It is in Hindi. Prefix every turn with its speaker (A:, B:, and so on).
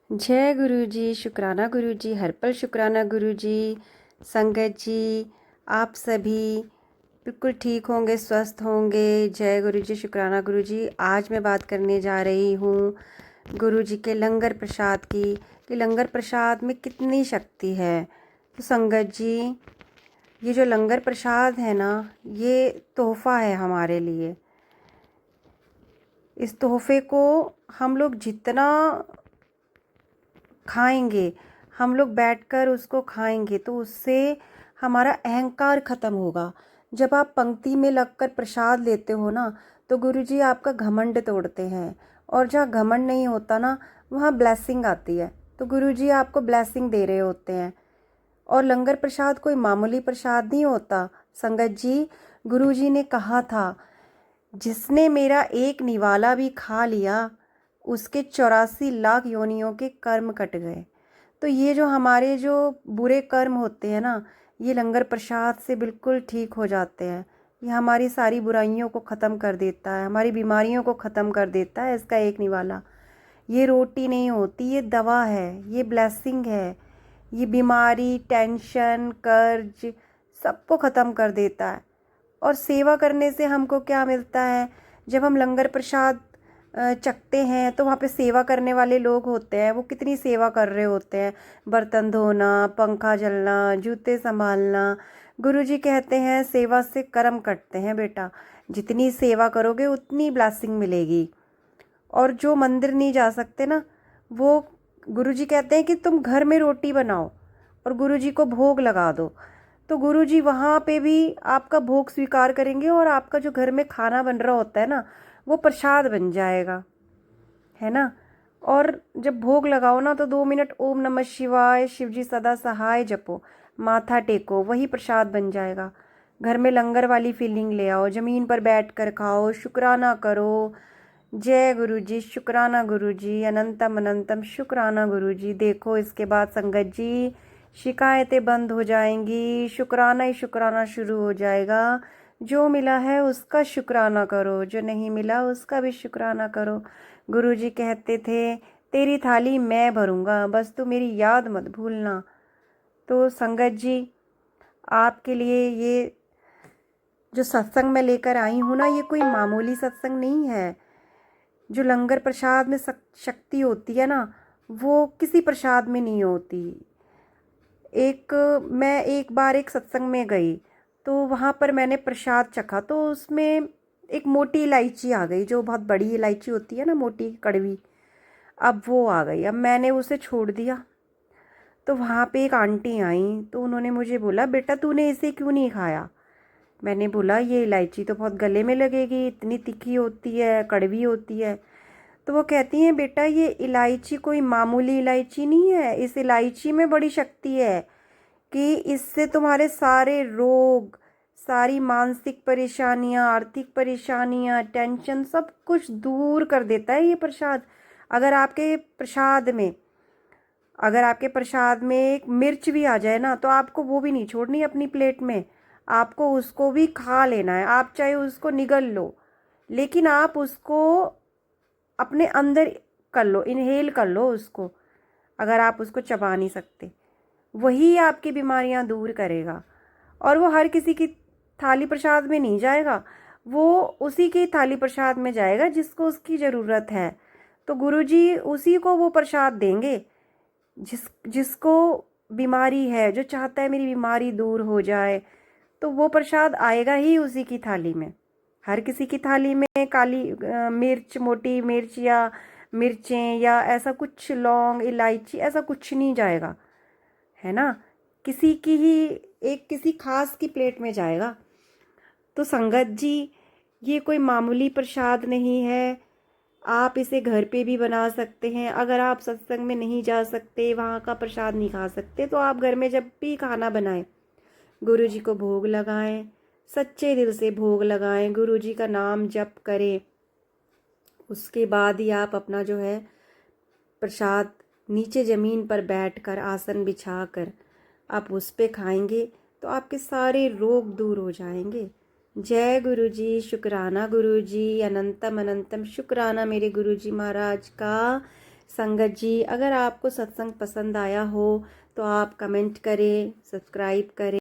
A: जय गुरु जी, शुक्राना गुरु जी, हर पल शुक्राना गुरु जी। संगत जी, आप सभी बिल्कुल ठीक होंगे, स्वस्थ होंगे। जय गुरु जी, शुक्राना गुरु जी। आज मैं बात करने जा रही हूँ गुरु जी के लंगर प्रसाद की, कि लंगर प्रसाद में कितनी शक्ति है। तो संगत जी, ये जो लंगर प्रसाद है ना, ये तोहफ़ा है हमारे लिए। इस तोहफ़े को हम लोग जितना खाएंगे, हम लोग बैठकर उसको खाएंगे तो उससे हमारा अहंकार ख़त्म होगा। जब आप पंक्ति में लगकर प्रसाद लेते हो ना, तो गुरुजी आपका घमंड तोड़ते हैं। और जहाँ घमंड नहीं होता ना, वहाँ ब्लेसिंग आती है। तो गुरुजी आपको ब्लेसिंग दे रहे होते हैं। और लंगर प्रसाद कोई मामूली प्रसाद नहीं होता संगत जी। गुरुजी ने कहा था, जिसने मेरा एक निवाला भी खा लिया, उसके 84 लाख योनियों के कर्म कट गए। तो ये जो हमारे जो बुरे कर्म होते हैं ना, ये लंगर प्रसाद से बिल्कुल ठीक हो जाते हैं। ये हमारी सारी बुराइयों को ख़त्म कर देता है, हमारी बीमारियों को ख़त्म कर देता है इसका एक निवाला। ये रोटी नहीं होती, ये दवा है, ये ब्लेसिंग है। ये बीमारी, टेंशन, कर्ज सबको ख़त्म कर देता है। और सेवा करने से हमको क्या मिलता है? जब हम लंगर प्रसाद चखते हैं तो वहाँ पे सेवा करने वाले लोग होते हैं, वो कितनी सेवा कर रहे होते हैं। बर्तन धोना, पंखा चलना, जूते संभालना। गुरुजी कहते हैं सेवा से कर्म कटते हैं बेटा। जितनी सेवा करोगे उतनी ब्लेसिंग मिलेगी। और जो मंदिर नहीं जा सकते ना, वो गुरुजी कहते हैं कि तुम घर में रोटी बनाओ और गुरुजी को भोग लगा दो। तो गुरुजी वहाँ पे भी आपका भोग स्वीकार करेंगे और आपका जो घर में खाना बन रहा होता है ना, वो प्रसाद बन जाएगा, है ना। और जब भोग लगाओ ना, तो 2 मिनट ओम नमः शिवाय, शिवजी सदा सहाय जपो, माथा टेको, वही प्रसाद बन जाएगा। घर में लंगर वाली फीलिंग ले आओ, ज़मीन पर बैठ कर खाओ, शुक्राना करो। जय गुरु जी, शुक्राना गुरु जी, अनंतम अनंतम शुक्राना गुरु जी। देखो इसके बाद संगत जी, शिकायतें बंद हो जाएंगी, शुक्राना ही शुक्राना शुरू हो जाएगा। जो मिला है उसका शुक्राना करो, जो नहीं मिला उसका भी शुक्राना करो। गुरुजी कहते थे, तेरी थाली मैं भरूंगा, बस तू मेरी याद मत भूलना। तो संगत जी, आपके लिए ये जो सत्संग मैं लेकर आई हूँ ना, ये कोई मामूली सत्संग नहीं है। जो लंगर प्रसाद में शक्ति होती है ना, वो किसी प्रसाद में नहीं होती। मैं एक बार एक सत्संग में गई, तो वहाँ पर मैंने प्रसाद चखा, तो उसमें एक मोटी इलायची आ गई, जो बहुत बड़ी इलायची होती है ना, मोटी कड़वी। अब वो आ गई, अब मैंने उसे छोड़ दिया। तो वहाँ पे एक आंटी आई, तो उन्होंने मुझे बोला, बेटा तूने इसे क्यों नहीं खाया? मैंने बोला, ये इलायची तो बहुत गले में लगेगी, इतनी तीखी होती है, कड़वी होती है। तो वो कहती हैं, बेटा ये इलायची कोई मामूली इलायची नहीं है, इस इलायची में बड़ी शक्ति है कि इससे तुम्हारे सारे रोग, सारी मानसिक परेशानियां, आर्थिक परेशानियां, टेंशन सब कुछ दूर कर देता है ये प्रसाद। अगर आपके प्रसाद में अगर आपके प्रसाद में एक मिर्च भी आ जाए ना, तो आपको वो भी नहीं छोड़नी अपनी प्लेट में, आपको उसको भी खा लेना है। आप चाहे उसको निगल लो, लेकिन आप उसको अपने अंदर कर लो, इनहेल कर लो उसको। अगर आप उसको चबा नहीं सकते, वही आपकी बीमारियां दूर करेगा। और वो हर किसी की थाली प्रसाद में नहीं जाएगा, वो उसी की थाली प्रसाद में जाएगा जिसको उसकी ज़रूरत है। तो गुरुजी उसी को वो प्रसाद देंगे जिसको बीमारी है, जो चाहता है मेरी बीमारी दूर हो जाए, तो वो प्रसाद आएगा ही उसी की थाली में। हर किसी की थाली में काली मिर्च, मोटी मिर्च या मिर्चें या ऐसा कुछ, लौंग, इलायची, ऐसा कुछ नहीं जाएगा, है ना। किसी की ही एक किसी खास की प्लेट में जाएगा। तो संगत जी, ये कोई मामूली प्रसाद नहीं है। आप इसे घर पे भी बना सकते हैं। अगर आप सत्संग में नहीं जा सकते, वहाँ का प्रसाद नहीं खा सकते, तो आप घर में जब भी खाना बनाएं, गुरु जी को भोग लगाएं, सच्चे दिल से भोग लगाएं, गुरु जी का नाम जप करें। उसके बाद ही आप अपना जो है प्रसाद नीचे ज़मीन पर बैठकर, आसन बिछाकर आप उस पे खाएंगे, तो आपके सारे रोग दूर हो जाएंगे। जय गुरु जी, शुक्राना गुरु जी, अनंतम अनंतम शुक्राना मेरे गुरु जी महाराज का। संगत जी, अगर आपको सत्संग पसंद आया हो तो आप कमेंट करें, सब्सक्राइब करें।